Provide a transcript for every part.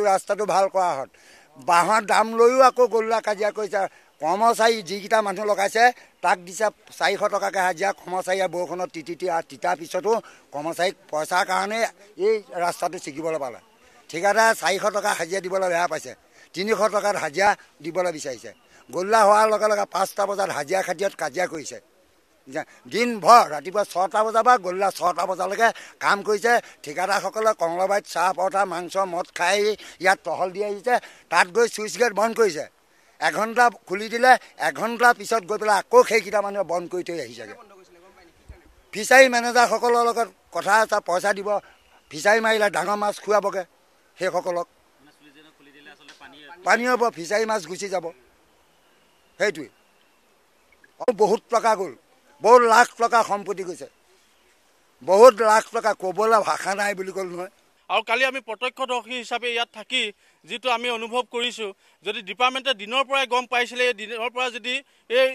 ৰাস্তাটো ভাল কৰা হত বাঁহৰ দাম লৈও আকৌ গল্লা কাজিয়া কৰিছে কৰ্মচাৰী যিকেইটা মানুহ লগাইছে তাক দিছে 400 টকাকৈ হাজিৰা কৰ্মচাৰীয়ে বৰষুণত তিতাৰ পিছতো কৰ্মচাৰীক পইচাৰ কাৰণে এই ৰাস্তাটো ছিগিবলৈ পালে ঠিকাদাৰে 400 টকা হাজিৰা দিবলৈ বেয়া পাইছে 300 টকাত হাজিৰা দিবলৈ বিচাৰিছে গল্লা হোৱাৰ লগে লগে 5টা বজাত হাজিৰা খাতিৰত কাজিয়া কৰিছে দিনভৰ ৰাতিপুৱা 6টা বজাৰ পৰা গল্লা 6টা বজালৈকে কাম কৰিছে ঠিকাদাৰসকলে কংলবাৰীত চাহ পৰঠা মাংস মদ খাই ইয়াত টহল দি আহিছে তাত গৈ চুইচ গেট বন্ধ কৰিছে 1 ঘণ্টা খুলি দিলে 1 ঘণ্টা পিছত গৈ পেলাই আকৌ সেইকেইটা মানুহে বন্ধ কৰি থৈ আহিছেগৈ ফিচাৰী মেনেজাৰসকলৰ লগত কথা এটা পইচা দিব ফিচাৰী মাৰিলে ডাঙৰ মাছ খুৱাবগৈ সেইসকলক পানী হ'ব ফিচাৰী মাছ গুচি যাব সেইটোৱে বহুত টকা গ'ল বহুত লাখ টকা সম্পত্তি গৈছে বহুত লাখ টকা ক'বলৈ ভাষা নাই বুলি ক'ল নহয় আৰু কালি আমি প্ৰত্যক্ষদৰ্শী হিচাপে ইয়াত থাকি যেটো আমি অনুভৱ কৰিছো যদি ডিপাৰ্টমেণ্টে দিনৰ পৰাই গম পাইছিলে দিনৰ পৰা যদি এই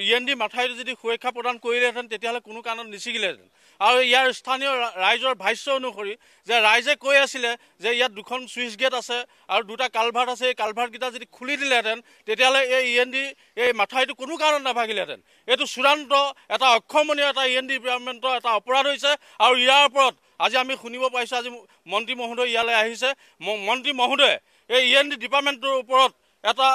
ইএনডি মাথাইটো যদি সুৰক্ষা প্ৰদান কৰিলেহেঁতেন তেতিয়াহ'লে কোনো কাৰণত নিছিগিলেহেঁতেন আৰু ইয়াৰ স্থানীয় ৰাইজৰ ভাষ্য অনুসৰি যে ৰাইজে কৈ আছিলে যে ইয়াত 2খন চুইচ গেট আছে আৰু 2টা কালভাৰ্ট আছে এই কালভাৰ্টকেইটা যদি খুলি দিলেহেঁতেন তেতিয়াহ'লে এই ইএনডি এই মাথাইটো কোনো কাৰণত নাভাগিলেহেঁতেন এইটো চূড়ান্ত এটা অক্ষমনীয় এটা ইএনডি ডিপাৰ্টমেণ্টৰ এটা অপৰাধ হৈছে আৰু ইয়াৰ ওপৰত আজি আমি শুনিব পাইছোঁ আজি মন্ত্ৰী মহোদয় ইয়ালৈ আহিছে মন্ত্ৰী মহোদয়ে এই ইএনডি ডিপাৰ্টমেণ্টৰ ওপৰত এটা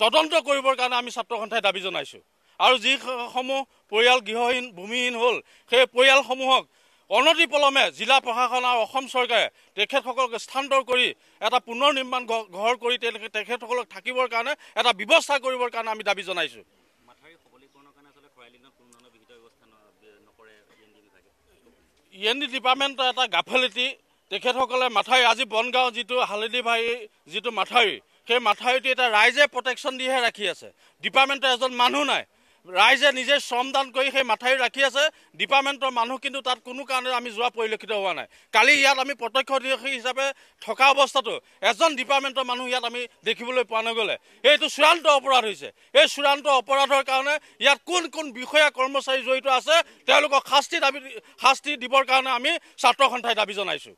তদন্ত কৰিবৰ কাৰণে আমি ছাত্ৰ সন্থাই দাবী জনাইছোঁ আৰু যিসমূহ পৰিয়াল গৃহহীন ভূমিহীন হ'ল সেই পৰিয়ালসমূহক অনতিপলমে জিলা প্ৰশাসন আৰু অসম চৰকাৰে তেখেতসকলক স্থানান্তৰ কৰি এটা পুনৰ নিৰ্মাণ ঘৰ কৰি তেখেতসকলক থাকিবৰ কাৰণে এটা ব্যৱস্থা কৰিবৰ কাৰণে আমি দাবী জনাইছোঁ ইএনডি ডিপাৰ্টমেণ্টৰ এটা গাফিলতি তেখেতসকলে মাথাউৰি আজি বনগাঁও যিটো হালদিভাই যিটো মাথাউৰি সেই মাথাউৰিটো এটা ৰাইজে প্ৰটেকশ্যন দিহে ৰাখি আছে ডিপাৰ্টমেণ্টৰ এজন মানুহ নাই ৰাইজে নিজে শ্ৰমদান কৰি সেই মাথাউৰি ৰাখি আছে ডিপাৰ্টমেণ্টৰ মানুহ কিন্তু তাত কোনো কাৰণে আমি যোৱা পৰিলক্ষিত হোৱা নাই কালি ইয়াত আমি প্ৰত্যক্ষদৰ্শী হিচাপে থকা অৱস্থাটো এজন ডিপাৰ্টমেণ্টৰ মানুহ ইয়াত আমি দেখিবলৈ পোৱা নগ'লে এইটো চূড়ান্ত অপৰাধ হৈছে এই চূড়ান্ত অপৰাধৰ কাৰণে ইয়াত কোন কোন বিষয়া কৰ্মচাৰী জড়িত আছে তেওঁলোকক শাস্তি দিবৰ কাৰণে আমি ছাত্ৰ সন্থাই দাবী জনাইছোঁ